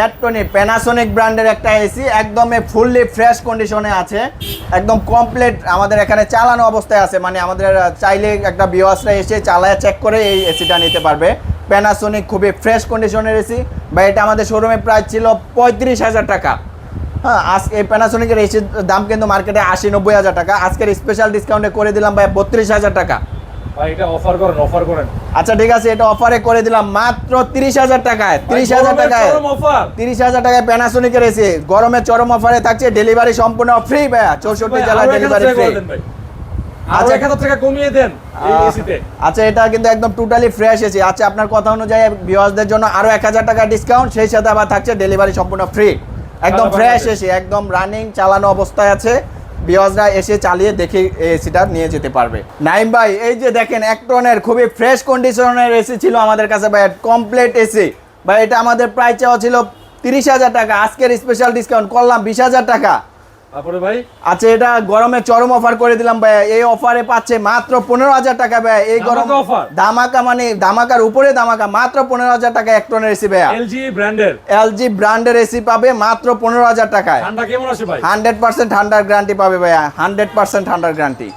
ম্যাট্রনিক Panasonic ব্র্যান্ডের একটা AC একদম ফুললি ফ্রেশ কন্ডিশনে আছে, একদম কমপ্লিট আমাদের এখানে চালানো অবস্থায় আছে। মানে আমাদের চাইলে একটা ভিউয়ার্সরা এসে চালায় চেক করে এই এসিটা নিতে পারবে। প্যানাসোনিক খুবই ফ্রেশ কন্ডিশনের এসি বা এটা আমাদের শোরুমে প্রাইস ছিল 35,000 টাকা। হ্যাঁ, আজকে এই প্যানাসোনিকের এসির দাম কিন্তু মার্কেটে 80-90 হাজার টাকা। আজকের স্পেশাল ডিসকাউন্টে করে দিলাম ভাই 32,000 টাকা। ভাই এটা অফার করেন, অফার করেন। আচ্ছা ঠিক আছে, এটা অফারে করে দিলাম মাত্র 30,000 টাকায়। 30,000 টাকায়, 30,000 টাকায় প্যানাসোনিকের এসি গরমে চরম অফারে থাকছে। ডেলিভারি সম্পূর্ণ ফ্রি ভাইয়া, 64 জেলায় ডেলিভারি ফ্রি। আচ্ছা 1000 টাকা কমিয়ে দেন এই এসিতে। আচ্ছা এটা কিন্তু একদম টোটালি ফ্রেশ এসি। আচ্ছা আপনার কথা অনুযায়ী ভিউয়ার্সদের জন্য আরো 1000 টাকা ডিসকাউন্ট, সেই সাথে আবার থাকছে ডেলিভারি সম্পূর্ণ ফ্রি। একদম ফ্রেশ এসি, একদম রানিং চালানো অবস্থায় আছে। ভিউয়ার্সরা এসে চালিয়ে দেখে এসিটা নিয়ে যেতে পারবে। নাইম ভাই এই যে দেখেন একটনের খুবই ফ্রেশ কন্ডিশনের এসি ছিল আমাদের কাছে ভাই, কমপ্লিট এসি ভাই। এটা আমাদের প্রাইস চাওয়া ছিল 30,000 টাকা, আজকের স্পেশাল ডিসকাউন্ট করলাম 20,000 টাকা। তারপরে ভাই আচ্ছা এটা গরমে চরম অফার করে দিলাম ভাই, এই অফারে পাচ্ছে মাত্র 15,000 টাকা ভাই। এই গরম অফার ধামাকা, মানে ধামাকার উপরে ধামাকা, মাত্র 15,000 টাকা এক টনের এসি ভাই। এলজি ব্র্যান্ডের, এলজি ব্র্যান্ডের এসি পাবে মাত্র 15,000 টাকায়। ঠান্ডা কেমন আছে ভাই? 100% ঠান্ডার গ্যারান্টি পাবে ভাইয়া, 100% ঠান্ডার গ্যারান্টি।